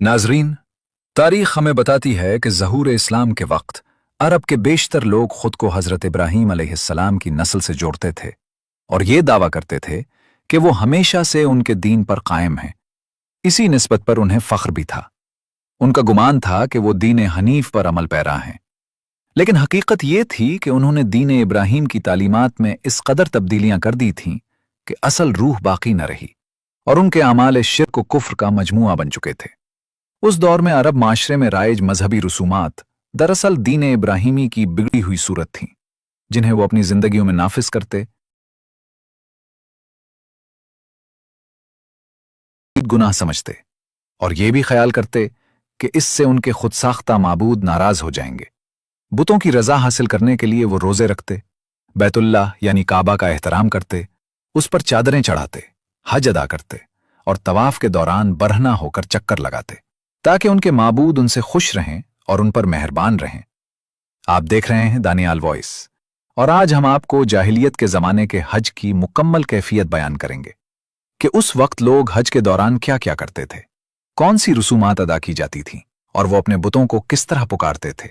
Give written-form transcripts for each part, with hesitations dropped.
नाजरीन, तारीख हमें बताती है कि ज़हूर इस्लाम के वक्त अरब के बेशतर लोग खुद को हज़रत इब्राहीम अलैहिस्सलाम की नस्ल से जोड़ते थे और ये दावा करते थे कि वो हमेशा से उनके दीन पर कायम हैं। इसी निस्बत पर उन्हें फ़ख्र भी था। उनका गुमान था कि वो दीन हनीफ पर अमल पैरा हैं। लेकिन हकीकत ये थी कि उन्होंने दीन इब्राहीम की तालीमात में इस कदर तब्दीलियां कर दी थीं कि असल रूह बाकी न रही और उनके आमाल शिर्क व कुफ्र का मजमुआ बन चुके थे। उस दौर में अरब माशरे में राइज मजहबी रसूमात दरअसल दीन इब्राहीमी की बिगड़ी हुई सूरत थीं, जिन्हें वो अपनी जिंदगियों में नाफिज करते, गुनाह समझते और ये भी ख्याल करते कि इससे उनके खुद साख्ता माबूद नाराज हो जाएंगे। बुतों की रजा हासिल करने के लिए वो रोजे रखते, बैतुल्लाह यानी काबा का एहतराम करते, उस पर चादरें चढ़ाते, हज अदा करते और तवाफ के दौरान बरहना होकर चक्कर लगाते ताकि उनके माबूद उनसे खुश रहें और उन पर मेहरबान रहें। आप देख रहे हैं दानियाल वॉइस और आज हम आपको जाहिलियत के ज़माने के हज की मुकम्मल कैफियत बयान करेंगे कि उस वक्त लोग हज के दौरान क्या क्या करते थे, कौन सी रसूमात अदा की जाती थीं और वो अपने बुतों को किस तरह पुकारते थे।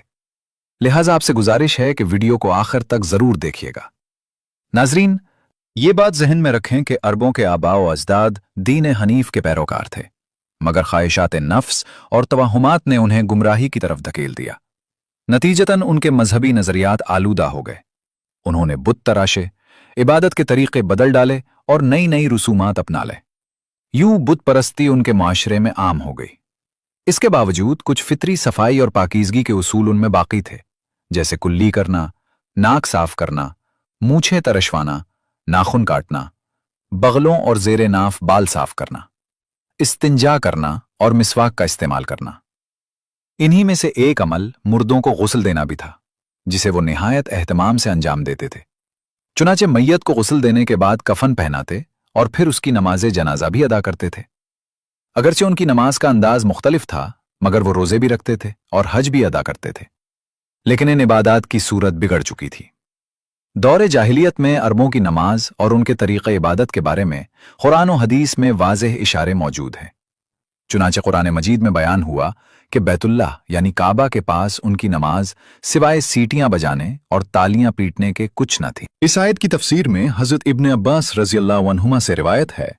लिहाजा आपसे गुजारिश है कि वीडियो को आखिर तक जरूर देखिएगा। नाजरीन, ये बात जहन में रखें कि अरबों के आबाओ अजदाद दीन हनीफ के पैरोकार थे, मगर ख्वाहिशात नफ्स और तवाहुमात ने उन्हें गुमराही की तरफ धकेल दिया। नतीजतन उनके मजहबी नजरियात आलूदा हो गए। उन्होंने बुत तराशे, इबादत के तरीके बदल डाले और नई नई रसूमात अपना ले। यूं बुत परस्ती उनके माशरे में आम हो गई। इसके बावजूद कुछ फितरी सफाई और पाकीज़गी के उसूल उनमें बाकी थे, जैसे कुल्ली करना, नाक साफ करना, मूछें तरशवाना, नाखून काटना, बगलों और जेरे नाफ बाल साफ करना, इस्तिंजा करना और मिसवाक का इस्तेमाल करना। इन्हीं में से एक अमल मुर्दों को गुस्ल देना भी था, जिसे वो निहायत एहतमाम से अंजाम देते थे। चुनाचे मैयत को गुस्ल देने के बाद कफन पहनाते और फिर उसकी नमाज जनाजा भी अदा करते थे। अगरचे उनकी नमाज का अंदाज मुख्तलिफ था, मगर वो रोजे भी रखते थे और हज भी अदा करते थे। लेकिन इन इबादात की सूरत बिगड़ चुकी थी। दौरे जाहिलियत में अरबों की नमाज और उनके तरीक़े इबादत के बारे में कुरान और हदीस में वाज़ेह इशारे मौजूद हैं। चुनाचे कुरान मजीद में बयान हुआ कि बैतुल्लाह यानी काबा के पास उनकी नमाज सिवाय सीटियां बजाने और तालियां पीटने के कुछ न थी। इस आयत की तफसीर में हज़रत इब्न अब्बास रज़ियल्लाहु अन्हुमा से रिवायत है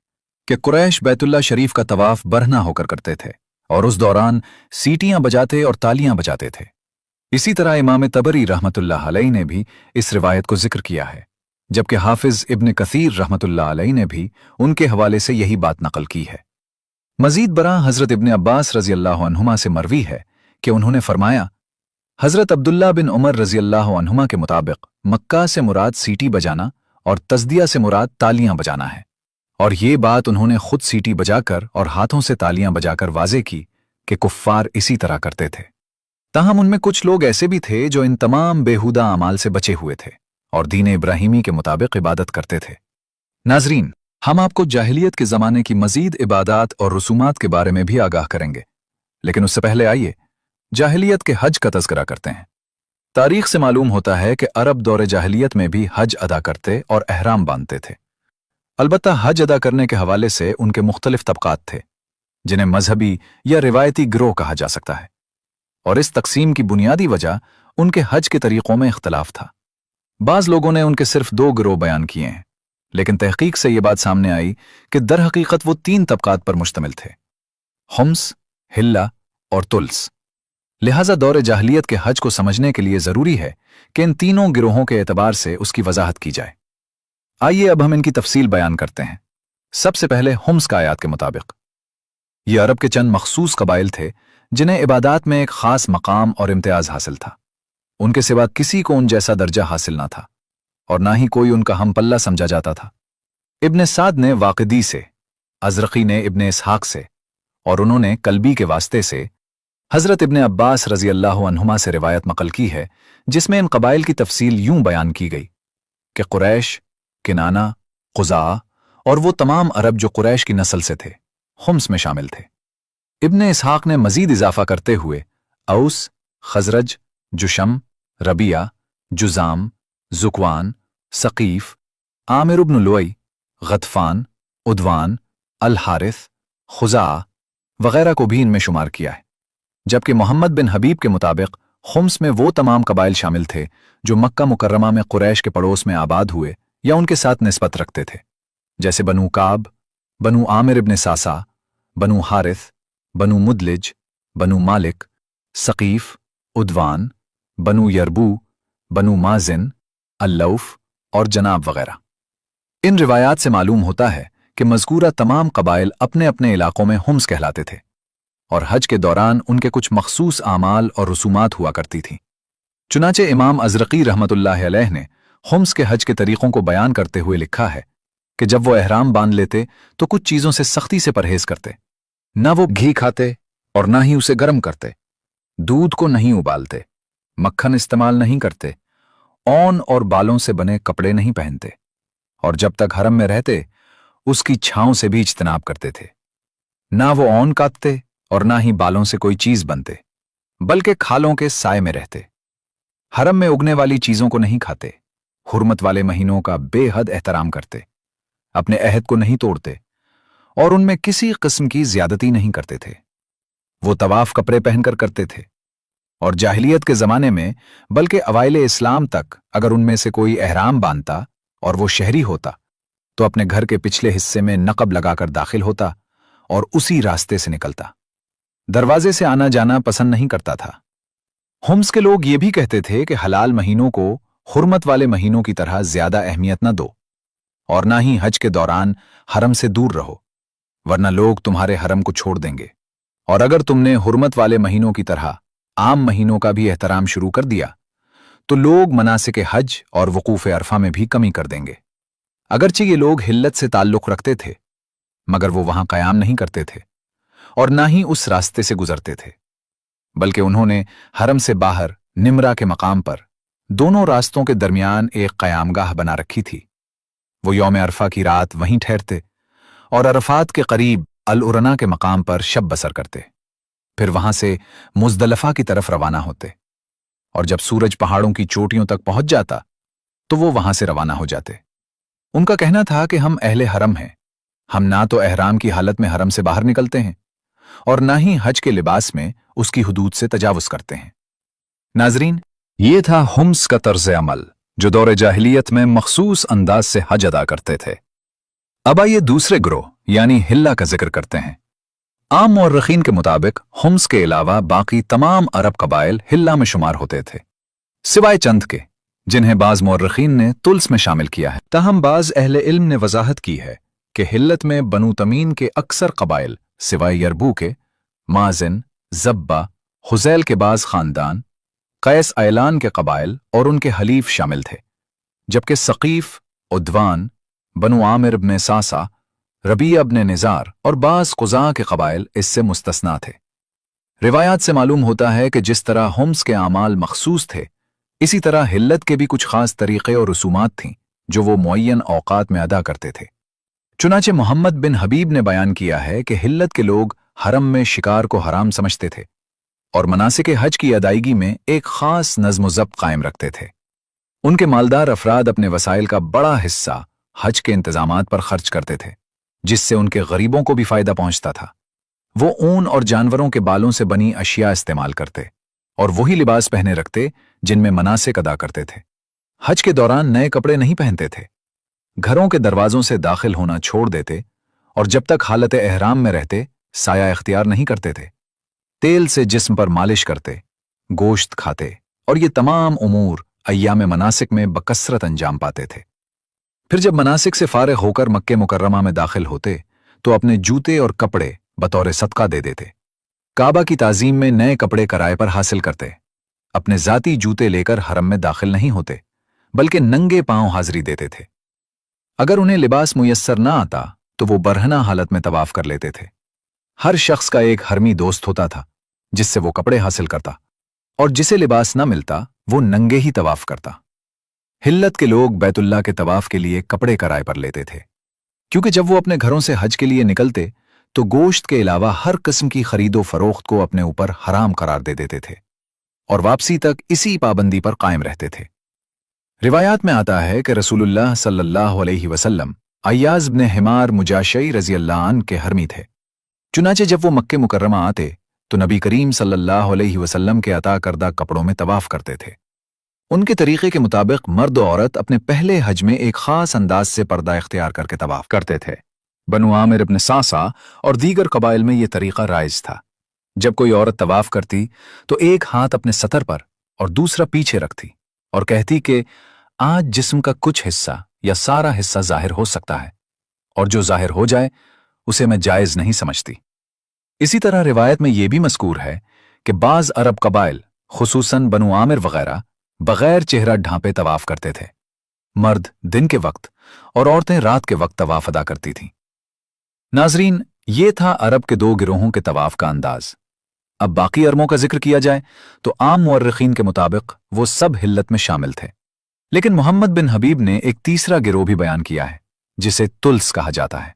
कि कुरैश बैतुल्लाह शरीफ का तवाफ बरहना होकर करते थे और उस दौरान सीटियां बजाते और तालियां बजाते थे। इसी तरह इमाम तबरी रहमतुल्लाह अलैह ने भी इस रिवायत को जिक्र किया है, जबकि हाफिज इब्न कसीर रहमतुल्लाह अलैह ने भी उनके हवाले से यही बात नकल की है। मजीद बरा हज़रत इब्न अब्बास रज़ियल्लाहु अन्हुमा से मरवी है कि उन्होंने फरमाया, हज़रत अब्दुल्ला बिन उमर रज़ियल्लाहु अन्हुमा के मुताबिक मक्का से मुराद सीटी बजाना और तस्दिया से मुराद तालियां बजाना है, और ये बात उन्होंने खुद सीटी बजाकर और हाथों से तालियां बजाकर वाजे की कि कुफ्फार इसी तरह करते थे। ताहम उनमें कुछ लोग ऐसे भी थे जो इन तमाम बेहुदा अमाल से बचे हुए थे और दीन इब्राहीमी के मुताबिक इबादत करते थे। नाजरीन, हम आपको जाहिलियत के ज़माने की मजीद इबादात और रसूमात के बारे में भी आगाह करेंगे, लेकिन उससे पहले आइए जाहिलियत के हज का तज़किरा करते हैं। तारीख से मालूम होता है कि अरब दौरे जाहिलियत में भी हज अदा करते और एहराम बांधते थे। अलबत्ता हज अदा करने के हवाले से उनके मुख्तलिफ तबकात थे, जिन्हें मजहबी या रिवायती गिरोह कहा जा सकता है, और इस तकसीम की बुनियादी वजह उनके हज के तरीक़ों में इख्तलाफ था। बाज़ लोगों ने उनके सिर्फ 2 गिरोह बयान किए हैं, लेकिन तहकीक से ये बात सामने आई कि दर हकीकत वो 3 तबकात पर मुश्तमिल थे: हुम्स, हिल्ला और तुल्स। लिहाजा दौरे जाहिलियत के हज को समझने के लिए ज़रूरी है कि इन तीनों गिरोहों के एतबार से उसकी वजाहत की जाए। आइए अब हम इनकी तफसील बयान करते हैं। सबसे पहले हुम्स का आयात के मुताबिक ये अरब के चंद मखसूस कबाइल थे जिन्हें इबादात में एक खास मकाम और इम्तियाज हासिल था। उनके सिवा किसी को उन जैसा दर्जा हासिल ना था और ना ही कोई उनका हम पल्ला समझा जाता था। इब्न साद ने वाक़िदी से, अज़रक़ी ने इब्न इसहाक से और उन्होंने कल्बी के वास्ते से हज़रत इब्न अब्बास रज़ियल्लाहु अन्हुमा से रिवायत नक़ल की है, जिसमें इन कबाइल की तफसील यूं बयान की गई कि कुरैश, किनाना, क़ुज़ा और वो तमाम अरब जो कुरैश की नस्ल से थे हुम्स में शामिल थे। इब्न इसहाक ने मजीद इजाफा करते हुए औस, खजरज, जुशम, रबिया, जुजाम, ज़ुकवान, सक़ीफ़, आमिर इब्न लुअई, गतफ़ान, उदवान, अल हारिस, खुज़ा, वगैरह को भी इनमें शुमार किया है। जबकि मोहम्मद बिन हबीब के मुताबिक खुम्स में वो तमाम कबाइल शामिल थे जो मक्का मुकर्रमा में कुरैश के पड़ोस में आबाद हुए या उनके साथ निस्बत रखते थे, जैसे बनु काब, बनु आमिर इब्न सासा, बनु हारिस, बनु मुदलिज, बनु मालिक, सकीफ, उद्वान, बनु यरबू, बनु माजिन, अल्लौफ और जनाब वगैरह। इन रिवायात से मालूम होता है कि मज़कूरा तमाम कबाइल अपने अपने इलाकों में हुम्स कहलाते थे और हज के दौरान उनके कुछ मखसूस आमाल और रसूमात हुआ करती थीं। चुनाचे इमाम अज़रक़ी रहमतुल्लाह अलैह ने हुम्स के हज के तरीक़ों को बयान करते हुए लिखा है कि जब वो एहराम बांध लेते तो कुछ चीज़ों से सख्ती से परहेज करते, ना वो घी खाते और ना ही उसे गर्म करते, दूध को नहीं उबालते, मक्खन इस्तेमाल नहीं करते, औन और बालों से बने कपड़े नहीं पहनते और जब तक हरम में रहते उसकी छांव से भी इज्तनाब करते थे। ना वो औन काटते और ना ही बालों से कोई चीज बनते, बल्कि खालों के साए में रहते। हरम में उगने वाली चीजों को नहीं खाते, हुर्मत वाले महीनों का बेहद एहतराम करते, अपने अहद को नहीं तोड़ते और उनमें किसी किस्म की ज्यादती नहीं करते थे। वो तवाफ कपड़े पहनकर करते थे और जाहिलियत के जमाने में बल्कि अवाइले इस्लाम तक अगर उनमें से कोई एहराम बांधता और वो शहरी होता तो अपने घर के पिछले हिस्से में नकब लगाकर दाखिल होता और उसी रास्ते से निकलता। दरवाजे से आना जाना पसंद नहीं करता था। हुम्स के लोग ये भी कहते थे कि हलाल महीनों को हुर्मत वाले महीनों की तरह ज्यादा अहमियत न दो और ना ही हज के दौरान हरम से दूर रहो, वरना लोग तुम्हारे हरम को छोड़ देंगे। और अगर तुमने हुर्मत वाले महीनों की तरह आम महीनों का भी एहतराम शुरू कर दिया तो लोग मनासिक हज और वकूफ अरफा में भी कमी कर देंगे। अगरचे ये लोग हिल्लत से ताल्लुक रखते थे, मगर वो वहां कयाम नहीं करते थे और ना ही उस रास्ते से गुजरते थे, बल्कि उन्होंने हरम से बाहर निमरा के मकाम पर दोनों रास्तों के दरमियान एक कयामगाह बना रखी थी। वो यौम अरफा की रात वहीं ठहरते और अरफात के करीब अल उरना के मकाम पर शब बसर करते, फिर वहां से मुज़दलिफा की तरफ रवाना होते और जब सूरज पहाड़ों की चोटियों तक पहुंच जाता तो वो वहां से रवाना हो जाते। उनका कहना था कि हम अहले हरम हैं, हम ना तो एहराम की हालत में हरम से बाहर निकलते हैं और ना ही हज के लिबास में उसकी हुदूद से तजावुज करते हैं। नाजरीन, ये था हुम्स का तर्ज अमल जो दौरे जाहिलियत में मखसूस अंदाज से हज अदा करते थे। अब आइए दूसरे ग्रोह यानी हिल्ला का जिक्र करते हैं। आम मुअर्रिखीन के मुताबिक हुम्स के अलावा बाकी तमाम अरब कबाइल हिल्ला में शुमार होते थे, सिवाय चंद के जिन्हें बाज मुअर्रिखीन ने तुल्स में शामिल किया है। ताहम बाज अहले इल्म ने वजाहत की है कि हिल्लत में बनु तमीन के अक्सर कबाइल सिवाय यरबू के माजिन, जब्बा, हुजैल के बाज खानदान, कैस ऐलान के कबाइल और उनके हलीफ शामिल थे, जबकि सकीफ, उद्वान, बनु आमिर इब्न सासा, रबिया इब्न निजार और बाज कुज़ा के कबाइल इससे मुस्तस्ना थे। रिवायात से मालूम होता है कि जिस तरह हुम्स के आमाल मखसूस थे, इसी तरह हिल्लत के भी कुछ खास तरीक़े और रसूमात थीं जो वो मुअय्यन औक़ात में अदा करते थे। चुनाचे मोहम्मद बिन हबीब ने बयान किया है कि हिल्लत के लोग हरम में शिकार को हराम समझते थे और मनासिक हज की अदायगी में एक खास नज़्म ज़ब्त कायम रखते थे। उनके मालदार अफराद अपने वसाइल का बड़ा हिस्सा हज के इंतजामात पर खर्च करते थे, जिससे उनके गरीबों को भी फायदा पहुंचता था। वो ऊन और जानवरों के बालों से बनी अशिया इस्तेमाल करते और वही लिबास पहने रखते जिनमें मनासिक अदा करते थे। हज के दौरान नए कपड़े नहीं पहनते थे, घरों के दरवाजों से दाखिल होना छोड़ देते और जब तक हालत एहराम में रहते साया इख्तियार नहीं करते थे। तेल से जिस्म पर मालिश करते, गोश्त खाते और ये तमाम उमूर अय्याम मनासिक में बकसरत अंजाम पाते थे। फिर जब मनासिक से फारिग होकर मक्के मुकर्रमा में दाखिल होते तो अपने जूते और कपड़े बतौर सदका दे देते। काबा की ताजीम में नए कपड़े किराए पर हासिल करते, अपने जाती जूते लेकर हरम में दाखिल नहीं होते बल्कि नंगे पांव हाजिरी देते थे। अगर उन्हें लिबास मुयस्सर ना आता तो वो बरहना हालत में तवाफ कर लेते थे। हर शख्स का एक हरमी दोस्त होता था जिससे वो कपड़े हासिल करता और जिसे लिबास न मिलता वो नंगे ही तवाफ करता। हिल्लत के लोग बैतुल्लाह के तवाफ के लिए कपड़े किराए पर लेते थे, क्योंकि जब वो अपने घरों से हज के लिए निकलते तो गोश्त के अलावा हर किस्म की खरीदो फरोख्त को अपने ऊपर हराम करार दे देते थे और वापसी तक इसी पाबंदी पर कायम रहते थे। रिवायात में आता है कि रसूलुल्लाह सल्लल्लाहु अलैहि वसल्लम अय्याज इब्न हिमार मुजाशई रज़ी अल्लाह अन्हु के हरमी थे। चुनाचे जब वो मक्के मुकर्रमा आते तो नबी करीम सल्लल्लाहु अलैहि वसल्लम के अता करदा कपड़ों में तवाफ करते थे। उनके तरीके के मुताबिक मर्द और औरत अपने पहले हज में एक खास अंदाज से पर्दा इख्तियार करके तवाफ करते थे। बनु आमिर इब्न सासा और दीगर कबाइल में यह तरीका राइज था। जब कोई औरत तवाफ करती तो एक हाथ अपने सतर पर और दूसरा पीछे रखती और कहती कि आज जिस्म का कुछ हिस्सा या सारा हिस्सा जाहिर हो सकता है और जो जाहिर हो जाए उसे मैं जायज नहीं समझती। इसी तरह रिवायत में यह भी मज़कूर है कि बाज अरब कबाइल खुसूसन बनु आमिर वगैरह बगैर चेहरा ढांपे तवाफ करते थे। मर्द दिन के वक्त और औरतें रात के वक्त तवाफ अदा करती थीं। नाजरीन, ये था अरब के दो गिरोहों के तवाफ का अंदाज। अब बाकी अरबों का जिक्र किया जाए तो आम मुअर्रिखीन के मुताबिक वो सब हिल्लत में शामिल थे, लेकिन मोहम्मद बिन हबीब ने एक तीसरा गिरोह भी बयान किया है जिसे तुल्स कहा जाता है।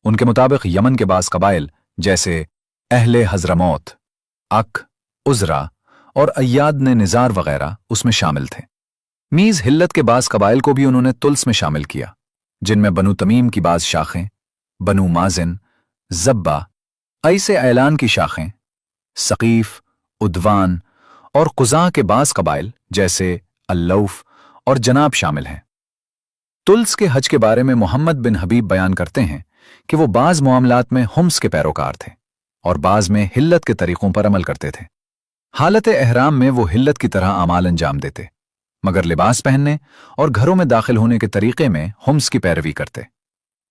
उनके मुताबिक यमन के बास कबाइल जैसे अहले हजरमौत, अक, उजरा और अय्याद ने निजार वगैरह उसमें शामिल थे। मीज हिल्लत के बास कबाइल को भी उन्होंने तुल्स में शामिल किया, जिनमें बनु तमीम की बाज शाखें, बनु माजिन, जब्बा, ऐसे ऐलान की शाखें, सकीफ, उद्वान और कुज़ा के बास कबाइल जैसे अल्लौफ और जनाब शामिल हैं। तुल्स के हज के बारे में मोहम्मद बिन हबीब बयान करते हैं कि वो बाज मामलात में हुम्स के पैरोकार थे और बाज में हिल्लत के तरीकों पर अमल करते थे। हालत एहराम में वो हिल्लत की तरह अमाल अंजाम देते, मगर लिबास पहनने और घरों में दाखिल होने के तरीके में हुम्स की पैरवी करते।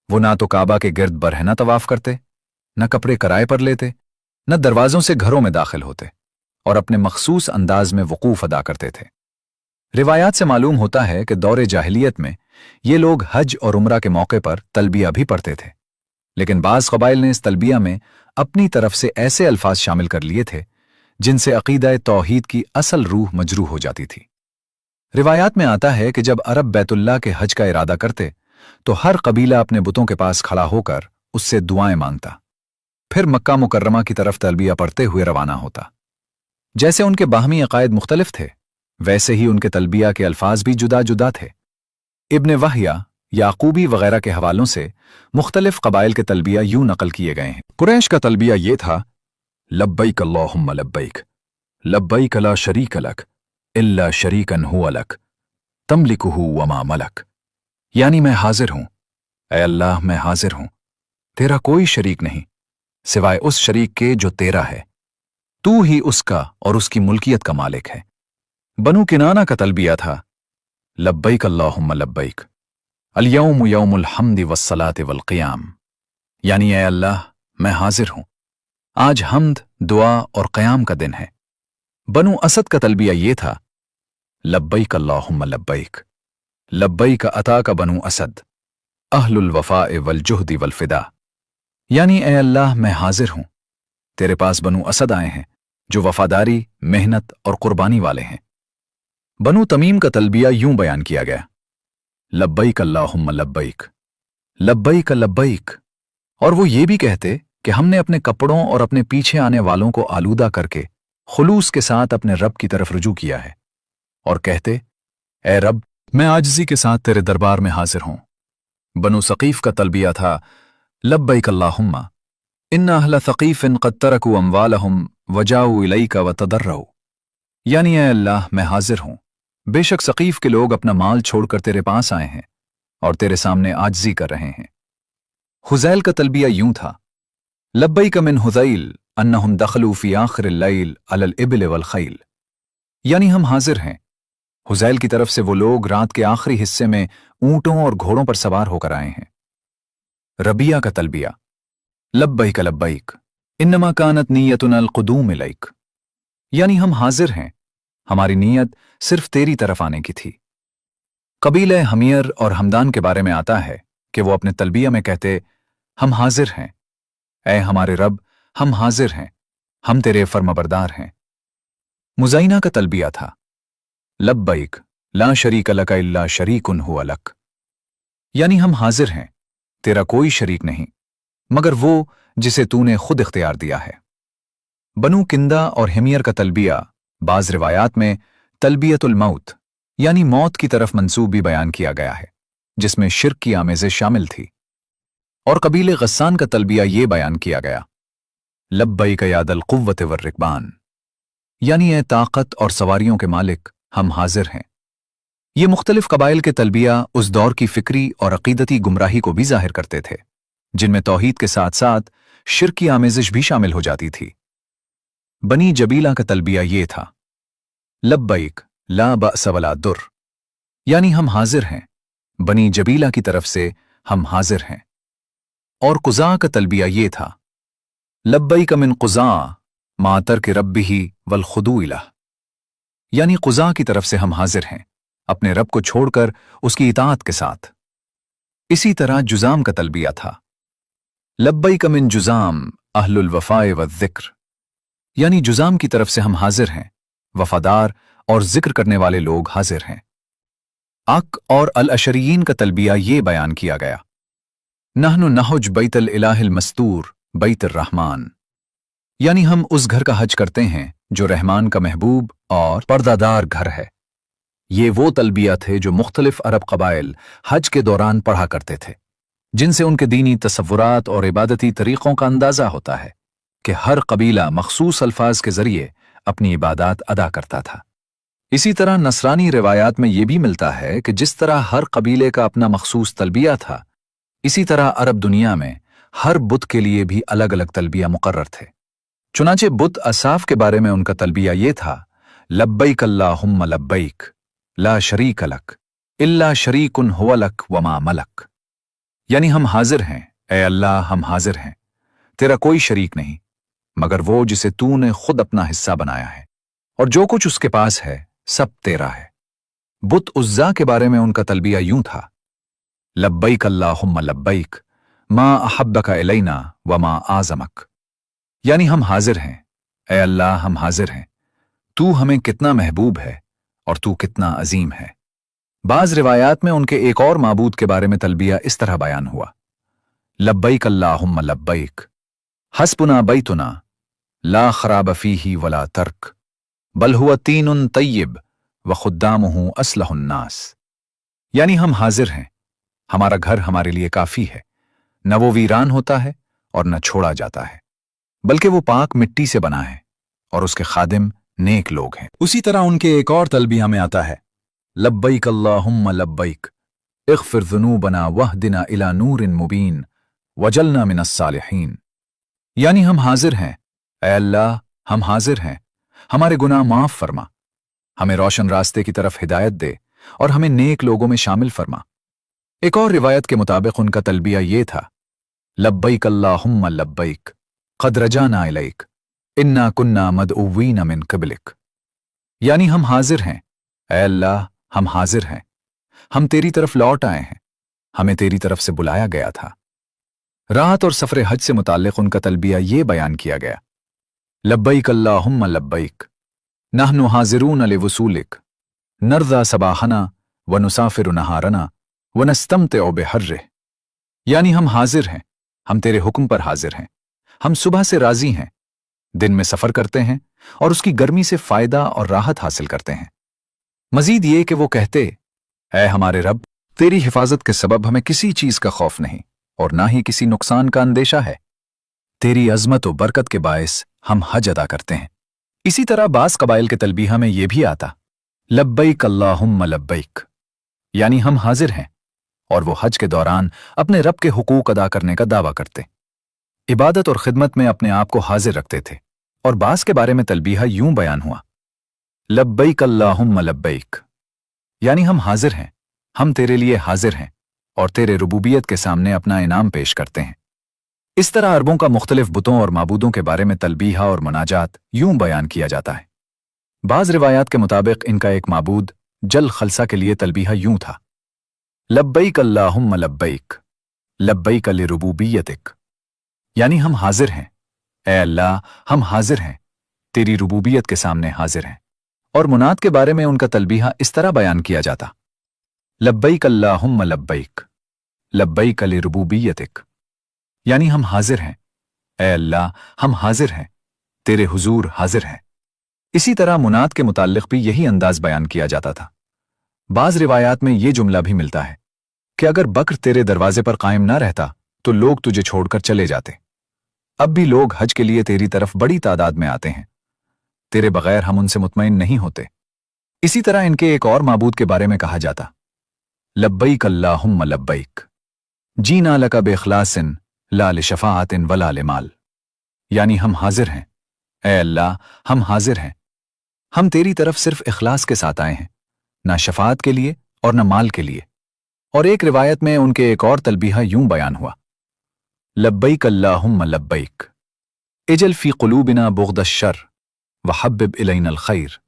वो ना तो काबा के गिर्द बरहना तवाफ करते, न कपड़े किराए पर लेते, न दरवाजों से घरों में दाखिल होते और अपने मखसूस अंदाज में वकूफ अदा करते थे। रिवायात से मालूम होता है कि दौरे जाहिलियत में ये लोग हज और उम्रा के मौके पर तलबिया भी पढ़ते थे, लेकिन बाज़ क़बाइल ने इस तलबिया में अपनी तरफ से ऐसे अल्फाज शामिल कर लिए थे जिनसे अक़ीदा तौहीद की असल रूह मजरूह हो जाती थी। रिवायात में आता है कि जब अरब बैतुल्लाह के हज का इरादा करते तो हर कबीला अपने बुतों के पास खड़ा होकर उससे दुआएं मांगता, फिर मक्का मुकर्रमा की तरफ तलबिया पढ़ते हुए रवाना होता। जैसे उनके बाहमी अकायद मुख्तलिफ थे, वैसे ही उनके तलबिया के अल्फाज भी जुदा जुदा थे। इब्न वहया, याकूबी वगैरह के हवालों से मुख्तलिफ कबाइल के तलबिया यूं नकल किए गए हैं। कुरैश का तलबिया ये था, लब्बैक अल्लाहुम्मा लब्बैक, लब्बैक ला शरीक लक इल्ला शरीकन हुवा लक, तमलिकुहु वमा मलक। यानी मैं हाजिर हूं, ऐ अल्लाह मैं हाजिर हूं, तेरा कोई शरीक नहीं सिवाय उस शरीक के जो तेरा है, तू ही उसका और उसकी मुल्कियत का मालिक है। बनु किनाना का तलबिया था, लब्बैक अल्लाहुम्मा लब्बैक, अल-यौम यौमुल हम्द वस्सलात वल क़ियाम। यानी ऐ अल्लाह मैं हाजिर हूं, आज हम्द, दुआ और क़याम का दिन है। बनु असद का तलबिया ये था, लब्बैक अल्लाहुम्मा लब्बैक, लब्बैक अता का बनु असद, अहलुल वफ़ाए वल जुहदी वल फ़िदा। यानी ऐ अल्लाह मैं हाजिर हूं, तेरे पास बनु असद आए हैं जो वफादारी, मेहनत और कुर्बानी वाले हैं। बनु तमीम का तलबिया यूं बयान किया गया, लब्बैक अल्लाहुम्मा लब्बैक, लब्बैक लब्बैक। और वो ये भी कहते कि हमने अपने कपड़ों और अपने पीछे आने वालों को आलूदा करके खुलूस के साथ अपने रब की तरफ रुजू किया है और कहते, ऐ रब मैं आजिज़ी के साथ तेरे दरबार में हाजिर हूं। बनु सकीफ का तलबिया था, लब्बैक अल्लाहुम्मा, इन्ना अहला सकीफ़िन क़द तरकू अम्वालहुम वजाऊ इलैका व तदर्रऊ। यानी ऐ अल्लाह मैं हाजिर हूं, बेशक सकीफ के लोग अपना माल छोड़कर तेरे पास आए हैं और तेरे सामने आजिज़ी कर रहे हैं। हुज़ैल का तलबिया यूं था, लब्बैक मिन हुज़ैल अन्नहुम दखलू फ़ी आखिरिल लैल अलल इब्ल वल खैल। यानी हम हाजिर हैं, हुज़ैल की तरफ से वो लोग रात के आखिरी हिस्से में ऊंटों और घोड़ों पर सवार होकर आए हैं। रबिया का तलबिया, लब्बैक लब्बैक, इन्नमा कानत नियतुना अल-क़ुदूम इलैक। यानी हम हाजिर हैं, हमारी नीयत सिर्फ तेरी तरफ आने की थी। कबीले हमियर और हमदान के बारे में आता है कि वो अपने तलबिया में कहते, हम हाजिर हैं, ऐ हमारे रब हम हाजिर हैं, हम तेरे फर्माबरदार हैं। मुज़ैना का तलबिया था, लब्बैक ला शरीक लक इल्ला शरीकुन हुवा लक। यानी हम हाजिर हैं, तेरा कोई शरीक नहीं मगर वो जिसे तूने खुद इख्तियार दिया है। बनु किंदा और हिमियर का तलबिया बाज रिवायात में तलबियतुल मौत यानी मौत की तरफ मंसूब भी बयान किया गया है, जिसमें शिर्क की आमेज़ें शामिल थी। और कबीले गस्सान का तलबिया ये बयान किया गया, लब्बैक या दल कुव्वत वर्रिकबान, यानी ए ताकत और सवारियों के मालिक, हम हाजिर हैं। ये मुख्तलिफ कबाइल के तलबिया उस दौर की फिक्री और अकीदती गुमराही को भी जाहिर करते थे, जिनमें तौहीद के साथ साथ शिर्क की आमेजिश भी शामिल हो जाती थी। बनी जबीला का तलबिया ये था, लब्बैक ला बअस वला दुर, यानी हम हाजिर हैं, बनी जबीला की तरफ से हम हाजिर हैं। और कुज़ा का तलबिया ये था, लब्बैक मिन कुज़ा मा तर्क रब्बिही वल खुदू इलह, यानी कुज़ा की तरफ से हम हाजिर हैं, अपने रब को छोड़कर उसकी इताअत के साथ। इसी तरह जुज़ाम का तलबिया था, लब्बैक मिन जुज़ाम अहलुल वफ़ाए वज़्ज़िक्र, यानी जुज़ाम की तरफ से हम हाजिर हैं, वफादार और जिक्र करने वाले लोग हाजिर हैं। अक और अल अशरियीन का तलबिया ये बयान किया गया, नहनु नहुज बैतल इलाहिल मस्तूर बैतर रहमान, यानी हम उस घर का हज करते हैं जो रहमान का महबूब और पर्दादार घर है। ये वो तलबिया थे जो मुख्तलिफ अरब कबाइल हज के दौरान पढ़ा करते थे, जिनसे उनके दीनी तसव्वुरात और इबादती तरीक़ों का अंदाज़ा होता है कि हर कबीला मखसूस अल्फाज के ज़रिए अपनी इबादत अदा करता था। इसी तरह नसरानी रिवायात में यह भी मिलता है कि जिस तरह हर कबीले का अपना मखसूस तलबिया था, इसी तरह अरब दुनिया में हर बुत के लिए भी अलग अलग तलबिया मुकर्रर थे। चुनाचे बुत असाफ के बारे में उनका तलबिया ये था, लब्बैक अल्लाहुम्मा लब्बैक ला शरीक लक इल्ला शरीकुन हुवा लक वमा मलक, यानी हम हाजिर हैं, ए अल्लाह हम हाजिर हैं, तेरा कोई शरीक नहीं मगर वो जिसे तूने खुद अपना हिस्सा बनाया है, और जो कुछ उसके पास है सब तेरा है। बुत उज़्ज़ा के बारे में उनका तलबिया यूं था, लब्बैक अल्लाहुम्मा लब्बैक मा अहब्बका इलैना व मा आज़मक, यानी हम हाजिर हैं, ए अल्लाह हम हाजिर हैं, तू हमें कितना महबूब है और तू कितना अजीम है। बाज़ रिवायात में उनके एक और माबूद के बारे में तलबिया इस तरह बयान हुआ, लब्बैक अल्लाहुम्मा लब्बैक हस्बुना बैतुना ला खराब फीही वला तर्क बल हुआ तीनुन तय्यब व खुद्दामुहु अस्लहुन नास, यानी हम हाजिर हैं, हमारा घर हमारे लिए काफी है, न वो वीरान होता है और न छोड़ा जाता है, बल्कि वो पाक मिट्टी से बना है और उसके खादिम नेक लोग हैं। उसी तरह उनके एक और तलबिया में आता है, लब्बैक अल्लाहुम्मा लब्बैक इग़फिर ज़ुनूबना वहदिना इला नूरिन मुबीन वजलना मिनस सालिहीन, यानी हम हाजिर हैं, ए अल्लाह हम हाजिर हैं, हमारे गुनाह माफ फरमा, हमें रोशन रास्ते की तरफ हिदायत दे और हमें नेक लोगों में शामिल फरमा। एक और रिवायत के मुताबिक उनका तलबिया ये था, लब्बैक अल्लाहुम्मा लब्बैक क़द रजाना इलैक इन्ना कुन्ना मदउव्वीना मिन क़िबलिक, यानी हम हाजिर हैं, ए अल्लाह हम हाजिर हैं, हम तेरी तरफ लौट आए हैं, हमें तेरी तरफ से बुलाया गया था। रात और सफर हज से मुताल्लिक उनका तलबिया ये बयान किया गया, लब्बैक अल्लाहुम्मा लब्बैक नहनु हाज़िरून लिवुसूलिक नर्ज़ा सबाहना व नुसाफिरु नहारना व नस्तमतिउ बिहर्रिह, यानी हम हाजिर हैं, हम तेरे हुक्म पर हाजिर हैं, हम सुबह से राजी हैं, दिन में सफर करते हैं और उसकी गर्मी से फायदा और राहत हासिल करते हैं। मजीद ये कि वो कहते, ऐ हमारे रब, तेरी हिफाजत के सबब हमें किसी चीज का खौफ नहीं और ना ही किसी नुकसान का अंदेशा है, तेरी अजमत और बरकत के बायस हम हज अदा करते हैं। इसी तरह बास कबाइल के तलबीहा में यह भी आता, लब्बैक अल्लाहुम्मा लब्बैक, यानी हम हाजिर हैं, और वो हज के दौरान अपने रब के हुकूक अदा करने का दावा करते, इबादत और खिदमत में अपने आप को हाजिर रखते थे। और बास के बारे में तलबीहा यूं बयान हुआ, लब्बैक अल्लाहुम्मा लब्बैक, यानी हम हाजिर हैं, हम तेरे लिए हाजिर हैं और तेरे रुबूबियत के सामने अपना इनाम पेश करते हैं। इस तरह अरबों का मुख्तलिफ बुतों और माबूदों के बारे में तलबीहा और मुनाजात यूं बयान किया जाता है। बाज़ रिवायात के मुताबिक इनका एक माबूद जल खलसा के लिए तलबीहा यूं था, लब्बैक अल्लाहुम्मा लब्बैक लब्बैक लिरुबूबियतिक, यानी हम हाजिर हैं, ए अल्लाह हम हाजिर हैं, तेरी रुबूबियत के सामने हाजिर हैं। और मुनात के बारे में उनका तलबीहा इस तरह बयान किया जाता, लब्बैक अल्लाहुम्मा लब्बैक लब्बैक लिरुबूबियतिक, यानी हम हाजिर हैं, ए अल्लाह हम हाजिर हैं, तेरे हुजूर हाजिर हैं। इसी तरह मुनात के मुताल्लिक भी यही अंदाज बयान किया जाता था। बाज़ रिवायात में ये जुमला भी मिलता है कि अगर बकर तेरे दरवाजे पर कायम ना रहता तो लोग तुझे छोड़कर चले जाते। अब भी लोग हज के लिए तेरी तरफ बड़ी तादाद में आते हैं। तेरे बगैर हम उनसे मुतमईन नहीं होते। इसी तरह इनके एक और माबूद के बारे में कहा जाता, लब्बैक अल्लाहुम्मा लब्बैक, जीना लका बेखलासिन ला लिशफाअतिन वला लिमाल। यानी हम हाजिर हैं, ए अल्लाह हम हाजिर हैं, हम तेरी तरफ सिर्फ इखलास के साथ आए हैं, ना शफाअत के लिए और न माल के लिए। और एक रिवायत में उनके एक और तलबीहा यूं बयान हुआ, लब्बैक अल्लाहुम्मा लब्बैक, इजल फी कुलूबिना बुग़्द अश-शर व हब्बिब इलैना अल-खैर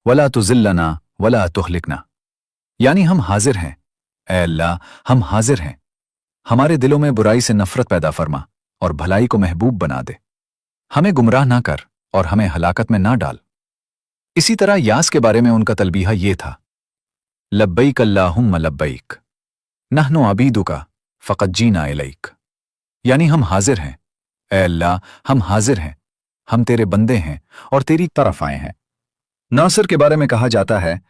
वला तुज़िल्लना वला तुहलिकना। यानी हम हाजिर हैं, ए अल्लाह हम हाजिर हैं, हमारे दिलों में बुराई से नफरत पैदा फरमा और भलाई को महबूब बना दे, हमें गुमराह ना कर और हमें हलाकत में ना डाल। इसी तरह यास के बारे में उनका तलबीहा ये था, लब्बैक अल्लाहुम्मा लब्बैक, नहनु अबीदुका फ़क़द जीना इलैक। यानी हम हाजिर हैं, ए अल्लाह हम हाजिर हैं, हम तेरे बंदे हैं और तेरी तरफ आए हैं। नासिर के बारे में कहा जाता है,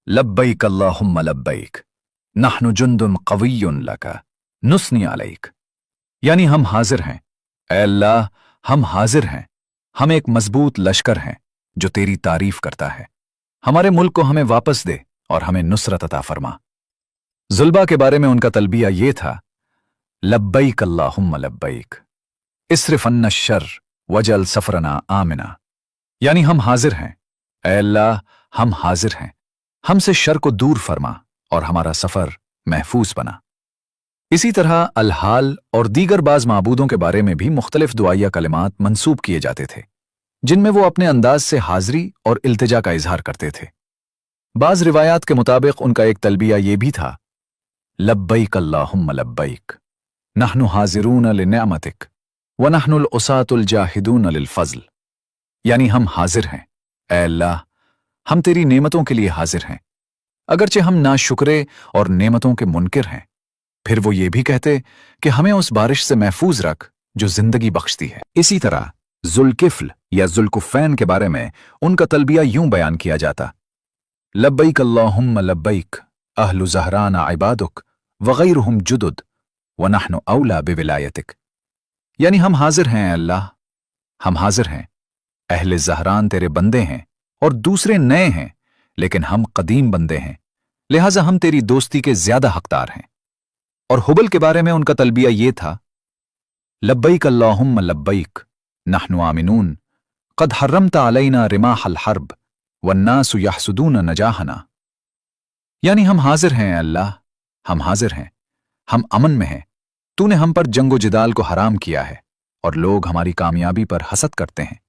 लब्बैक अल्लाहुम्मा लब्बैक, नहनु जुंदुन क़विय्युन लका नुस्नी अलैक। यानी हम हाजिर हैं, ए अल्लाह हम हाजिर हैं, हम एक मजबूत लश्कर हैं जो तेरी तारीफ करता है, हमारे मुल्क को हमें वापस दे और हमें नुसरत अता फरमा। जुल्बा के बारे में उनका तलबिया ये था, लब्बैक अल्लाहुम्मा लब्बैक, इस्रिफ अन्ना शर वजल सफरना आमिना। यानी हम हाजिर हैं, ए अल्लाह हम हाजिर हैं, हमसे शर को दूर फरमा और हमारा सफर महफूज बना। इसी तरह अलहाल और दीगर बाज माबूदों के बारे में भी मुख्तलिफ दुआया कलिमात मंसूब किए जाते थे, जिनमें वो अपने अंदाज से हाजिरी और इल्तिजा का इजहार करते थे। बाज रिवायात के मुताबिक उनका एक तलबिया ये भी था, लब्बैक अल्लाहुम्मा लब्बैक, नहनु हाजिरून लिनिअमतिक व नहनुल उसातुल जाहिदून लिलफज़ल। यानी हम हाजिर हैं, ए अल्लाह हम तेरी नेमतों के लिए हाजिर हैं, अगरचे हम नाशुक्रे और नेमतों के मुनकिर हैं। फिर वो ये भी कहते कि हमें उस बारिश से महफूज रख जो जिंदगी बख्शती है। इसी तरह जुल्किफ्ल या जुल्कुफैन के बारे में उनका तलबिया यूं बयान किया जाता, लब्बैक अल्लाहुम्मा लब्बैक, अहलु ज़हराना इबादुक व गैरुहुम जुदुद व नहनु औला बिविलायतिक। यानी हम हाजिर हैं, अल्लाह हम हाजिर हैं, अहले ज़हरान तेरे बंदे हैं और दूसरे नए हैं, लेकिन हम कदीम बंदे हैं, लिहाजा हम तेरी दोस्ती के ज्यादा हकदार हैं। और हुबल के बारे में उनका तलबिया ये था, लब्बैक अल्लाहुम्मा लब्बैक, नहनु आमिनून, क़द हर्रमता अलैना रिमाहल हर्ब वन्नासु यहसुदून नजाहना। यानी हम हाजिर हैं, अल्लाह हम हाजिर हैं, हम अमन में हैं, तूने हम पर जंगो जिदाल को हराम किया है और लोग हमारी कामयाबी पर हसद करते हैं।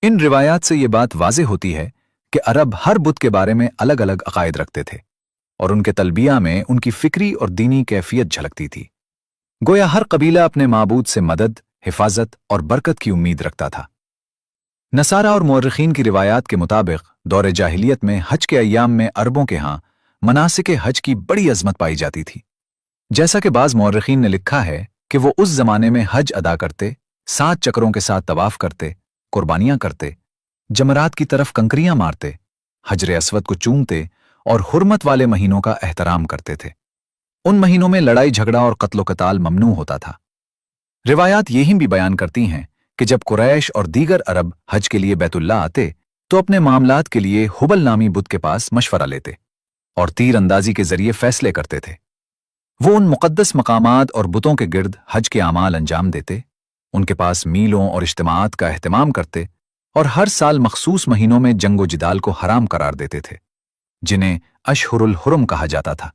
इन रिवायात से ये बात वाज़ेह होती है कि अरब हर बुत के बारे में अलग अलग अकायद रखते थे और उनके तलबिया में उनकी फिक्री और दीनी कैफियत झलकती थी। गोया हर कबीला अपने माबूद से मदद, हिफाजत और बरकत की उम्मीद रखता था। नसारा और मुअर्रिखीन की रिवायात के मुताबिक दौरे जाहिलियत में हज के अय्याम में अरबों के यहाँ मनासिके हज की बड़ी अजमत पाई जाती थी। जैसा कि बाज़ मुअर्रिखीन ने लिखा है कि वो उस जमाने में हज अदा करते, 7 चक्रों के साथ तवाफ करते, कुर्बानियां करते, जमरात की तरफ कंकरियां मारते, हजरे अस्वद को चूमते और हुर्मत वाले महीनों का एहतराम करते थे। उन महीनों में लड़ाई झगड़ा और कत्लो कताल ममनू होता था। रिवायात यही भी बयान करती हैं कि जब कुरैश और दीगर अरब हज के लिए बैतुल्ला आते तो अपने मामलात के लिए हुबल नामी बुत के पास मशवरा लेते और तीर अंदाजी के जरिए फैसले करते थे। वो उन मुकद्दस मकामात और बुतों के गिर्द हज के आमाल अंजाम देते, उनके पास मीलों और इज्तिमाआत का एहतमाम करते और हर साल मखसूस महीनों में जंगो जिदाल को हराम करार देते थे, जिन्हें अशहुरुल हुरम कहा जाता था।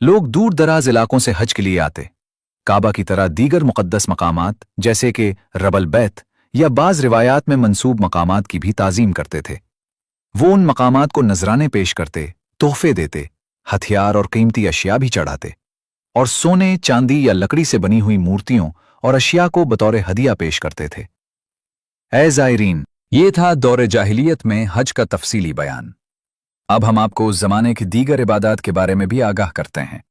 लोग दूर दराज इलाकों से हज के लिए आते, काबा की तरह दीगर मुकद्दस मकामात जैसे कि रबल बैत या बाज रिवायात में मंसूब मकामात की भी ताजीम करते थे। वो उन मकामात को नजराने पेश करते, तोहफे देते, हथियार और कीमती अशिया भी चढ़ाते और सोने, चांदी या लकड़ी से बनी हुई मूर्तियों और अशिया को बतौर हदिया पेश करते थे। ऐ ज़ायरीन, ये था दौरे जाहिलियत में हज का तफसीली बयान। अब हम आपको उस जमाने की दीगर इबादत के बारे में भी आगाह करते हैं।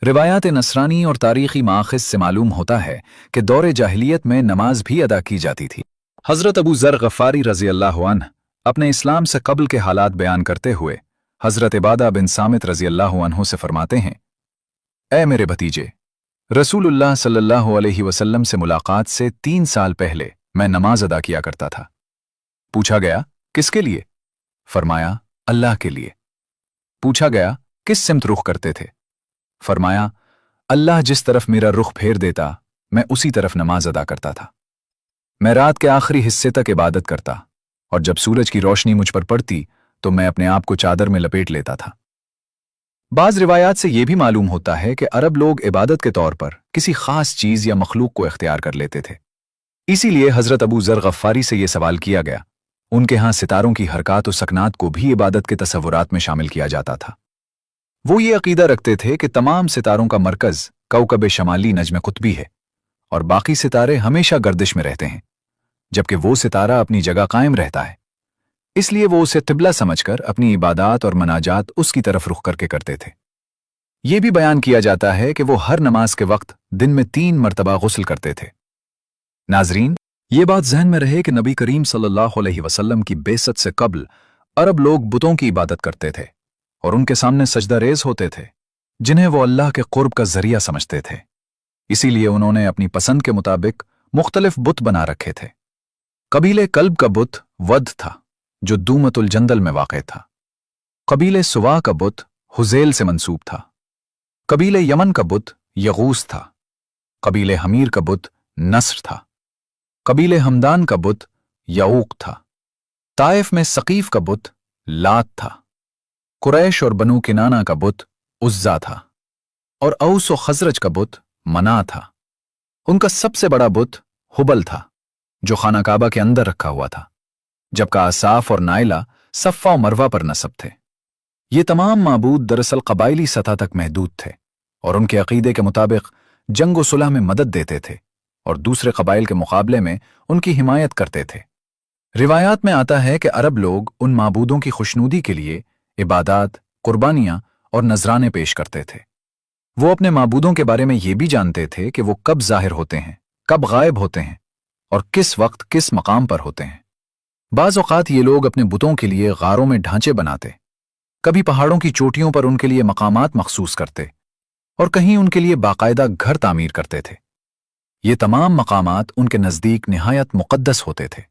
रिवायात नसरानी और तारीखी माखिज से मालूम होता है कि दौरे जाहिलियत में नमाज भी अदा की जाती थी। हज़रत अबू ज़र गफ़ारी रज़ी अल्लाहु अन्हु अपने इस्लाम से कब्ल के हालात बयान करते हुए हज़रत इबादा बिन सामित रज़ी अल्लाहु अन्हु से फरमाते हैं, ऐ मेरे भतीजे, रसूलुल्लाह सल्लल्लाहु अलैहि वसल्लम से मुलाकात से 3 साल पहले मैं नमाज अदा किया करता था। पूछा गया, किसके लिए? फरमाया, अल्लाह के लिए। पूछा गया, किस सिमत रुख करते थे? फरमाया, अल्लाह जिस तरफ मेरा रुख फेर देता मैं उसी तरफ नमाज अदा करता था। मैं रात के आखिरी हिस्से तक इबादत करता और जब सूरज की रोशनी मुझ पर पड़ती तो मैं अपने आप को चादर में लपेट लेता था। बाज रिवायात से यह भी मालूम होता है कि अरब लोग इबादत के तौर पर किसी खास चीज या मखलूक को इख्तियार कर लेते थे। इसीलिए हजरत अबू जर गफ्फारी से यह सवाल किया गया। उनके यहां सितारों की हरकत और सकनात को भी इबादत के तसव्वुरात में शामिल किया जाता था। वो ये अकीदा रखते थे कि तमाम सितारों का मरकज कौकब शमाली नजम कुतबी है और बाकी सितारे हमेशा गर्दिश में रहते हैं, जबकि वो सितारा अपनी जगह कायम रहता है। इसलिए वो उसे क़िबला समझकर अपनी इबादत और मनाजात उसकी तरफ रुख करके करते थे। ये भी बयान किया जाता है कि वो हर नमाज के वक्त दिन में 3 मरतबा गुस्ल करते थे। नाजरीन, ये बात जहन में रहे कि नबी करीम सल्लल्लाहु अलैहि वसल्लम की बेसत से कबल अरब लोग बुतों की इबादत करते थे और उनके सामने सजदा रेज होते थे, जिन्हें वो अल्लाह के कुर्ब का जरिया समझते थे। इसीलिए उन्होंने अपनी पसंद के मुताबिक मुख्तलिफ बुत बना रखे थे। कबीले कल्ब का बुत वद था, जो दूमतुल जंदल में वाक़ था। कबीले सुवा का बुत हुज़ैल से मंसूब था। कबीले यमन का बुत यगूस था। कबीले हमीर का बुत नस्र था। कबीले हमदान का बुत यऊक था। ताइफ में सकीफ का बुत लात था। कुरैश और बनु किनाना का बुत उज्जा था और औस और खजरज का बुत मना था। उनका सबसे बड़ा बुत हुबल था, जो खाना काबा के अंदर रखा हुआ था, जबकि आसाफ और नाइला सफ़ा और मरवा पर नसब थे। ये तमाम माबूद दरअसल कबाइली सतह तक महदूद थे और उनके अकीदे के मुताबिक जंग व सुलह में मदद देते थे और दूसरे कबाइल के मुकाबले में उनकी हिमायत करते थे। रिवायात में आता है कि अरब लोग उन माबूदों की खुशनूदी के लिए इबादत, कुर्बानियां और नजराने पेश करते थे। वो अपने माबूदों के बारे में ये भी जानते थे कि वो कब जाहिर होते हैं, कब गायब होते हैं और किस वक्त किस मकाम पर होते हैं। बाज़ औक़ात ये लोग अपने बुतों के लिए गारों में ढांचे बनाते, कभी पहाड़ों की चोटियों पर उनके लिए मकामात मखसूस करते और कहीं उनके लिए बाकायदा घर तामीर करते थे। ये तमाम मकामात उनके नज़दीक निहायत मुक़द्दस होते थे।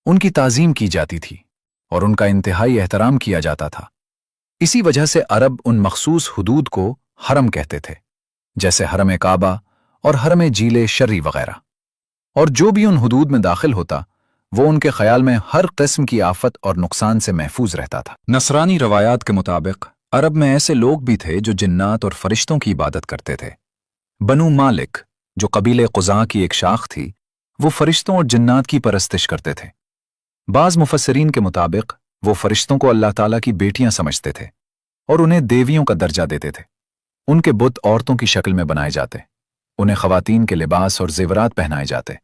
उनकी ताज़ीम की जाती थी और उनका इंतहाई एहतराम किया जाता था। इसी वजह से अरब उन मखसूस हुदूद को हरम कहते थे, जैसे हरम काबा और हरम जीले शर्री वगैरह। और जो भी उन हुदूद में दाखिल होता वो उनके ख्याल में हर किस्म की आफत और नुकसान से महफूज रहता था। नसरानी रवायात के मुताबिक अरब में ऐसे लोग भी थे जो जिन्नात और फरिश्तों की इबादत करते थे। बनु मालिक, जो कबीले क़ुज़ा की एक शाख थी, वो फरिश्तों और जिन्नात की परस्तिश करते थे। बाज़ मुफस्सिरीन के मुताबिक वो फरिश्तों को अल्लाह ताला की बेटियां समझते थे और उन्हें देवियों का दर्जा देते थे। उनके बुत औरतों की शक्ल में बनाए जाते, उन्हें ख़वातीन के लिबास और ज़ेवरात पहनाए जाते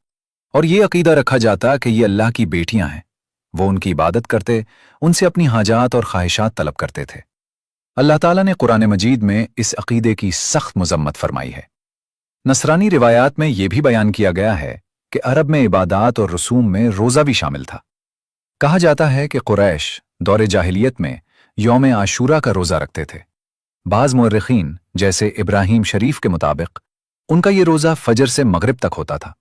और ये अकीदा रखा जाता कि ये अल्लाह की बेटियां हैं। वो उनकी इबादत करते, उनसे अपनी हाजात और ख्वाहिशात तलब करते थे। अल्लाह ताला ने कुरान मजीद में इस अकीदे की सख्त मजम्मत फरमाई है। नसरानी रिवायात में यह भी बयान किया गया है कि अरब में इबादत और रसूम में रोज़ा भी शामिल था। कहा जाता है कि कुरैश दौरे जाहिलियत में यौम आशूरा का रोज़ा रखते थे। बाज़ मुअर्रिखीन जैसे इब्राहीम शरीफ के मुताबिक उनका ये रोज़ा फजर से मगरिब तक होता था।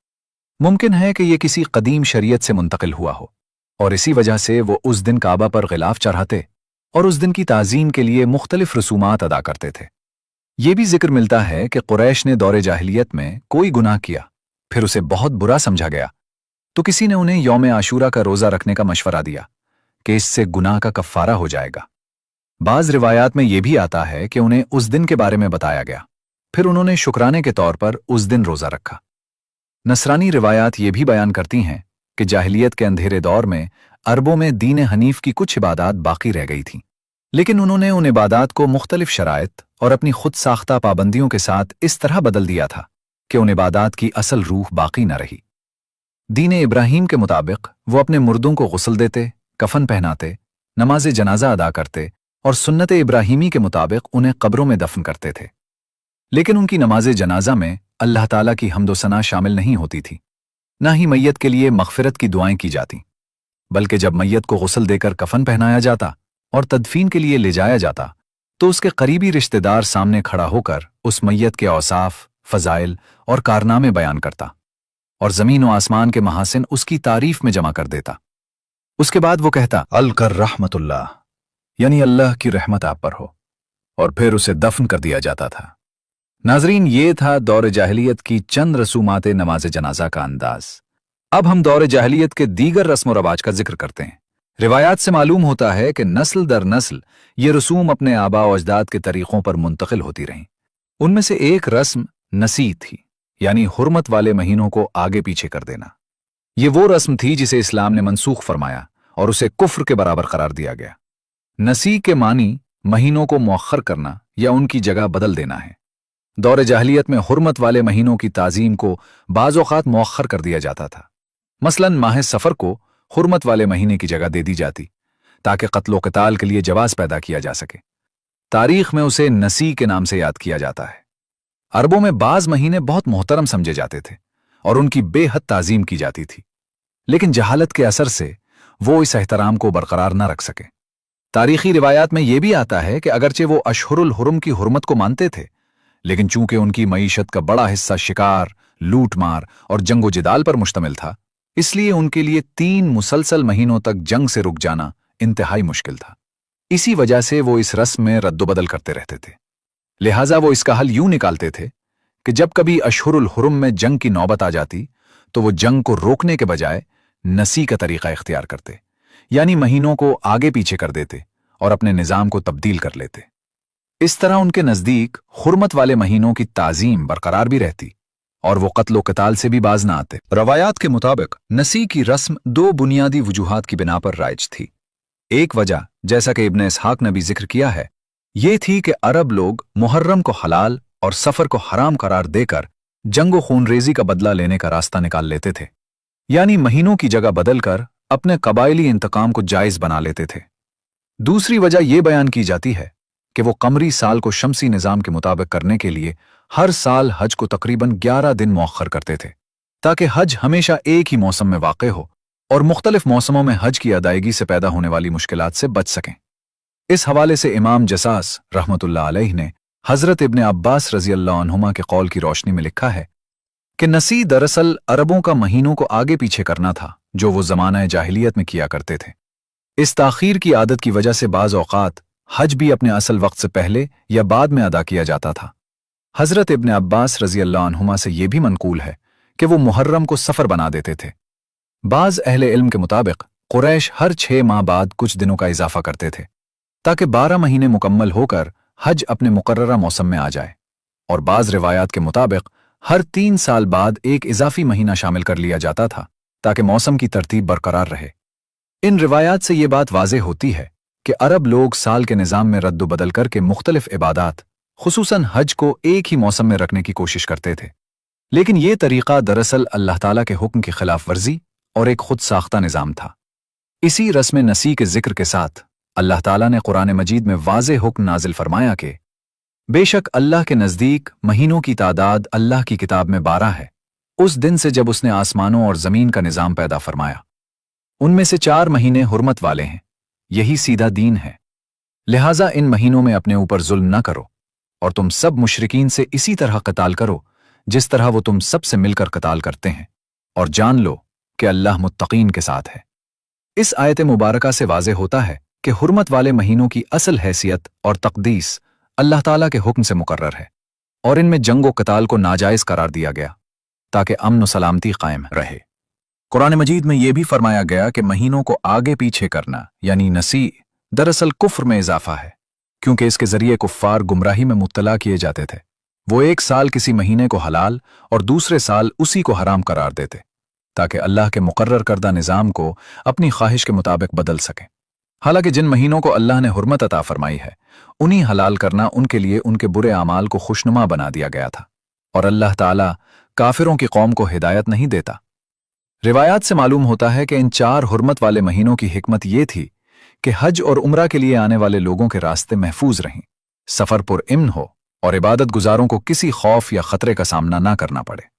मुमकिन है कि यह किसी कदीम शरीयत से मुंतकिल हुआ हो और इसी वजह से वो उस दिन काबा पर गिलाफ चढ़ाते और उस दिन की ताज़ीम के लिए मुख्तलिफ रसूमात अदा करते थे। ये भी जिक्र मिलता है कि कुरैश ने दौरे जाहिलियत में कोई गुनाह किया, फिर उसे बहुत बुरा समझा गया, तो किसी ने उन्हें यौम आशूरा का रोज़ा रखने का मशवरा दिया कि इससे गुनाह का कफ़ारा हो जाएगा। बाज़ रिवायात में यह भी आता है कि उन्हें उस दिन के बारे में बताया गया, फिर उन्होंने शुक्राने के तौर पर उस दिन रोज़ा रखा। नसरानी रिवायात ये भी बयान करती हैं कि जाहिलियत के अंधेरे दौर में अरबों में दीन हनीफ की कुछ इबादत बाकी रह गई थीं, लेकिन उन्होंने उन इबादत को मुख्तलिफ शराइत और अपनी खुद साख्ता पाबंदियों के साथ इस तरह बदल दिया था कि उन इबादत की असल रूह बाकी न रही। दीन इब्राहीम के मुताबिक वो अपने मुर्दों को गुस्ल देते, कफन पहनाते, नमाज जनाजा अदा करते और सुन्नत इब्राहीमी के मुताबिक उन्हें कब्रों में दफन करते थे। लेकिन उनकी नमाज जनाजा में अल्लाह ताला की हम्दो सना शामिल नहीं होती थी, न ही मैयत के लिए मग़फ़िरत की दुआएं की जाती, बल्कि जब मैयत को गुस्ल देकर कफन पहनाया जाता और तदफीन के लिए ले जाया जाता तो उसके करीबी रिश्तेदार सामने खड़ा होकर उस मैयत के औसाफ, فضائل اور کارنامے بیان کرتا اور زمین و آسمان کے محاسن اس کی تعریف میں جمع کر دیتا۔ اس کے بعد وہ کہتا الکر رحمت اللہ، یعنی اللہ کی رحمت آپ پر ہو، اور پھر اسے دفن کر دیا جاتا تھا۔ ناظرین، یہ تھا دور جاہلیت کی چند رسومات نماز جنازہ کا انداز۔ اب ہم دور جاہلیت کے دیگر رسم و رواج کا ذکر کرتے ہیں۔ روایات سے معلوم ہوتا ہے کہ نسل در نسل یہ رسوم اپنے آباء و اجداد کے طریقوں پر منتقل ہوتی رہیں۔ ان میں سے ایک رسم نسی تھی، یعنی حرمت والے مہینوں کو آگے پیچھے کر دینا۔ یہ وہ رسم تھی جسے اسلام نے منسوخ فرمایا اور اسے کفر کے برابر قرار دیا گیا۔ نسی کے معنی مہینوں کو مؤخر کرنا یا ان کی جگہ بدل دینا ہے۔ دور جاہلیت میں حرمت والے مہینوں کی تعظیم کو بعض اوقات مؤخر کر دیا جاتا تھا۔ مثلاً ماہ سفر کو حرمت والے مہینے کی جگہ دے دی جاتی تاکہ قتل و قتال کے لیے جواز پیدا کیا جا سکے۔ تاریخ میں اسے نسی کے نام سے یاد کیا جاتا ہے۔ عربوں میں بعض مہینے بہت محترم سمجھے جاتے تھے اور ان کی بے حد تعظیم کی جاتی تھی، لیکن جہالت کے اثر سے وہ اس احترام کو برقرار نہ رکھ سکے۔ تاریخی روایات میں یہ بھی آتا ہے کہ اگرچہ وہ اشہر الحرم کی حرمت کو مانتے تھے، لیکن چونکہ ان کی معیشت کا بڑا حصہ شکار، لوٹ مار اور جنگ و جدال پر مشتمل تھا، اس لیے ان کے لیے 3 مسلسل مہینوں تک جنگ سے رک جانا انتہائی مشکل تھا۔ اسی وجہ سے وہ اس رسم میں رد و بدل کرتے رہتے تھے۔ لہٰذا وہ اس کا حل یوں نکالتے تھے کہ جب کبھی اشہر الحرم میں جنگ کی نوبت آ جاتی تو وہ جنگ کو روکنے کے بجائے نسی کا طریقہ اختیار کرتے، یعنی مہینوں کو آگے پیچھے کر دیتے اور اپنے نظام کو تبدیل کر لیتے۔ اس طرح ان کے نزدیک حرمت والے مہینوں کی تعظیم برقرار بھی رہتی اور وہ قتل و قتال سے بھی باز نہ آتے۔ روایات کے مطابق نسی کی رسم 2 بنیادی وجوہات کی بنا پر رائج تھی۔ ایک وجہ، جیسا کہ ابن اسحاق نے بھی ذکر کیا ہے، یہ تھی کہ عرب لوگ محرم کو حلال اور سفر کو حرام قرار دے کر جنگ و خون ریزی کا بدلہ لینے کا راستہ نکال لیتے تھے، یعنی مہینوں کی جگہ بدل کر اپنے قبائلی انتقام کو جائز بنا لیتے تھے۔ دوسری وجہ یہ بیان کی جاتی ہے کہ وہ قمری سال کو شمسی نظام کے مطابق کرنے کے لیے ہر سال حج کو تقریباً 11 دن مؤخر کرتے تھے تاکہ حج ہمیشہ ایک ہی موسم میں واقع ہو اور مختلف موسموں میں حج کی ادائیگی سے پیدا ہونے والی مشکلات سے بچ سکیں۔ اس حوالے سے امام جساس رحمت اللہ علیہ نے حضرت ابن عباس رضی اللہ عنہما کے قول کی روشنی میں لکھا ہے کہ نسی دراصل عربوں کا مہینوں کو آگے پیچھے کرنا تھا جو وہ زمانہ جاہلیت میں کیا کرتے تھے۔ اس تاخیر کی عادت کی وجہ سے بعض اوقات حج بھی اپنے اصل وقت سے پہلے یا بعد میں ادا کیا جاتا تھا۔ حضرت ابن عباس رضی اللہ عنہما سے یہ بھی منقول ہے کہ وہ محرم کو سفر بنا دیتے تھے۔ بعض اہل علم کے مطابق قریش ہر 6 ماہ بعد کچھ دنوں کا اضافہ کرتے تھے تاکہ 12 مہینے مکمل ہو کر حج اپنے مقررہ موسم میں آ جائے، اور بعض روایات کے مطابق ہر 3 سال بعد ایک اضافی مہینہ شامل کر لیا جاتا تھا تاکہ موسم کی ترتیب برقرار رہے۔ ان روایات سے یہ بات واضح ہوتی ہے کہ عرب لوگ سال کے نظام میں رد و بدل کر کے مختلف عبادات، خصوصاً حج کو ایک ہی موسم میں رکھنے کی کوشش کرتے تھے، لیکن یہ طریقہ دراصل اللہ تعالیٰ کے حکم کی خلاف ورزی اور ایک خود ساختہ نظام تھا۔ اسی رسم نسی کے ذکر کے ساتھ اللہ تعالیٰ نے قرآن مجید میں واضح حکم نازل فرمایا کہ بے شک اللہ کے نزدیک مہینوں کی تعداد اللہ کی کتاب میں 12 ہے، اس دن سے جب اس نے آسمانوں اور زمین کا نظام پیدا فرمایا۔ ان میں سے 4 مہینے حرمت والے ہیں، یہی سیدھا دین ہے، لہٰذا ان مہینوں میں اپنے اوپر ظلم نہ کرو، اور تم سب مشرکین سے اسی طرح قتال کرو جس طرح وہ تم سب سے مل کر قتال کرتے ہیں، اور جان لو کہ اللہ متقین کے ساتھ ہے۔ اس آیت مبارکہ سے واضح ہوتا ہے کہ حرمت والے مہینوں کی اصل حیثیت اور تقدیس اللہ تعالیٰ کے حکم سے مقرر ہے، اور ان میں جنگ و قتال کو ناجائز قرار دیا گیا تاکہ امن و سلامتی قائم رہے۔ قرآن مجید میں یہ بھی فرمایا گیا کہ مہینوں کو آگے پیچھے کرنا یعنی نسی دراصل کفر میں اضافہ ہے، کیونکہ اس کے ذریعے کفار گمراہی میں مبتلا کیے جاتے تھے۔ وہ ایک سال کسی مہینے کو حلال اور دوسرے سال اسی کو حرام قرار دیتے تاکہ اللہ کے مقرر کردہ نظام کو اپنی خواہش کے مطابق بدل سکیں۔ حالانکہ جن مہینوں کو اللہ نے حرمت عطا فرمائی ہے انہیں حلال کرنا ان کے لیے ان کے برے اعمال کو خوشنما بنا دیا گیا تھا، اور اللہ تعالیٰ کافروں کی قوم کو ہدایت نہیں دیتا۔ روایات سے معلوم ہوتا ہے کہ ان 4 حرمت والے مہینوں کی حکمت یہ تھی کہ حج اور عمرہ کے لیے آنے والے لوگوں کے راستے محفوظ رہیں، سفر پر امن ہو، اور عبادت گزاروں کو کسی خوف یا خطرے کا سامنا نہ کرنا پڑے۔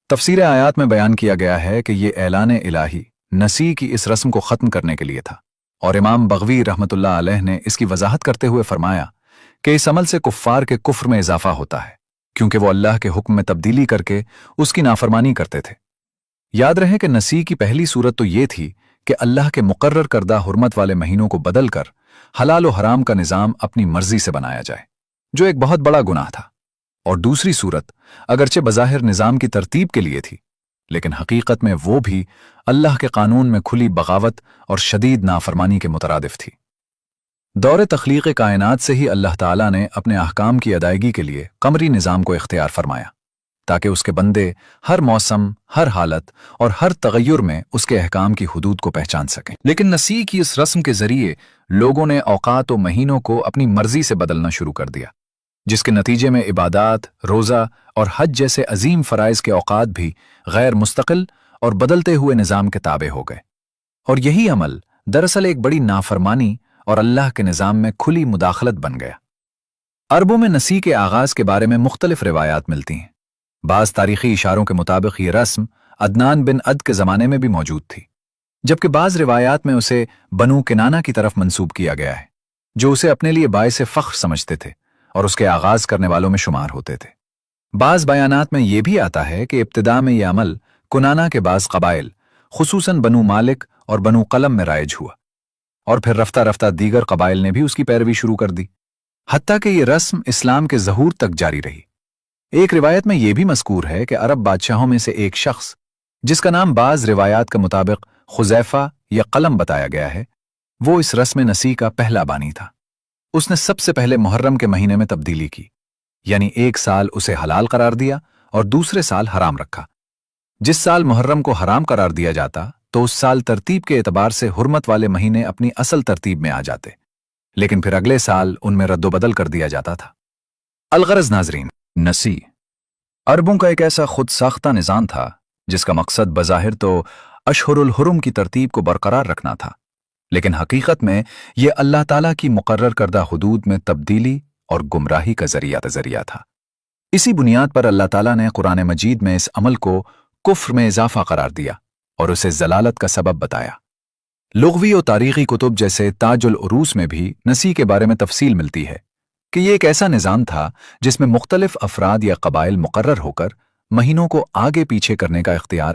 تفسیر آیات میں بیان کیا گیا ہے کہ یہ اعلان الہی نسی کی اس رسم کو ختم کرنے کے لیے تھا، اور امام بغوی رحمت اللہ علیہ نے اس کی وضاحت کرتے ہوئے فرمایا کہ اس عمل سے کفار کے کفر میں اضافہ ہوتا ہے क्योंकि वो अल्लाह के हुक्म में तब्दीली करके उसकी नाफरमानी करते थे। याद रहे कि नसी की पहली सूरत तो ये थी कि अल्लाह के मुकर्रर करदा हुर्मत वाले महीनों को बदलकर हलाल और हराम का निज़ाम अपनी मर्जी से बनाया जाए, जो एक बहुत बड़ा गुनाह था। और दूसरी सूरत अगरचे बज़ाहिर निज़ाम की तरतीब के लिए थी, लेकिन हकीकत में वो भी अल्लाह के कानून में खुली बगावत और शदीद नाफरमानी के मुतरादिफ थी। दौरे तख्लीक़ कायनात से ही अल्लाह ताला ने अपने अहकाम की अदायगी के लिए कमरी निज़ाम को इख्तियार फरमाया, ताकि उसके बंदे हर मौसम, हर हालत और हर तगय्युर में उसके अहकाम की हुदूद को पहचान सकें। लेकिन नसी की इस रस्म के जरिए लोगों ने औकात और महीनों को अपनी मर्जी से बदलना शुरू कर दिया, जिसके नतीजे में इबादात, रोज़ा और हज जैसे अजीम फ़राइज़ के औकात भी गैर मुस्तकिल और बदलते हुए निज़ाम के ताबे हो गए। और यही अमल दरअसल एक बड़ी नाफरमानी और अल्लाह के निज़ाम में खुली मुदाखलत बन गया। अरबों में नसी के आगाज़ के बारे में मुख्तलिफ रिवायात मिलती हैं। बाज़ तारीख़ी इशारों के मुताबिक ये रस्म अदनान बिन अद के ज़माने में भी मौजूद थी, जबकि बाज़ रिवायात में उसे बनु किनाना की तरफ मंसूब किया गया है, जो उसे अपने लिए बाइसे फ़ख्र समझते थे और उसके आगाज़ करने वालों में शुमार होते थे। बाज़ बयानात में यह भी आता है कि इब्तिदा में यह अमल कुनाना के बाज़ कबाइल, खुसूसन बनु मालिक और बनु कलम में राइज हुआ, और फिर रफ्ता रफ्ता दीगर कबाइल ने भी उसकी पैरवी शुरू कर दी, हत्ता कि यह रस्म इस्लाम के ज़हूर तक जारी रही। एक रिवायत में यह भी मज़कूर है कि अरब बादशाहों में से एक शख्स, जिसका नाम बाज़ रिवायात के मुताबिक खुज़ैफ़ा या कलम बताया गया है, वो इस रस्म नसी का पहला बानी था। उसने सबसे पहले मुहर्रम के महीने में तब्दीली की, यानी एक साल उसे हलाल करार दिया और दूसरे साल हराम रखा। जिस साल मुहर्रम को हराम करार दिया जाता तो उस साल तरतीब के एतबार से हुर्मत वाले महीने अपनी असल तरतीब में आ जाते, लेकिन फिर अगले साल उनमें रद्दोबदल कर दिया जाता था। अलगरज नाजरीन, नसी अरबों का एक ऐसा खुद साख्ता निज़ाम था जिसका मकसद बज़ाहिर तो अशहुरुल हुरुम की तरतीब को बरकरार रखना था, लेकिन हकीकत में यह अल्लाह ताला की मुकर्रर करदा हुदूद में तब्दीली और गुमराही का जरिया था। इसी बुनियाद पर अल्लाह ताला ने कुरान मजीद में इस अमल को कुफ्र में इजाफा करार दिया और उसे जलालत का सबब बताया। लुग़वी और तारीख़ी कुतुब जैसे ताजुल उरूस में भी नसी के बारे में तफसील मिलती है कि यह एक ऐसा निज़ाम था जिसमें मुख्तलिफ अफराद या कबाइल मुकर्रर होकर महीनों को आगे पीछे करने का इख्तियार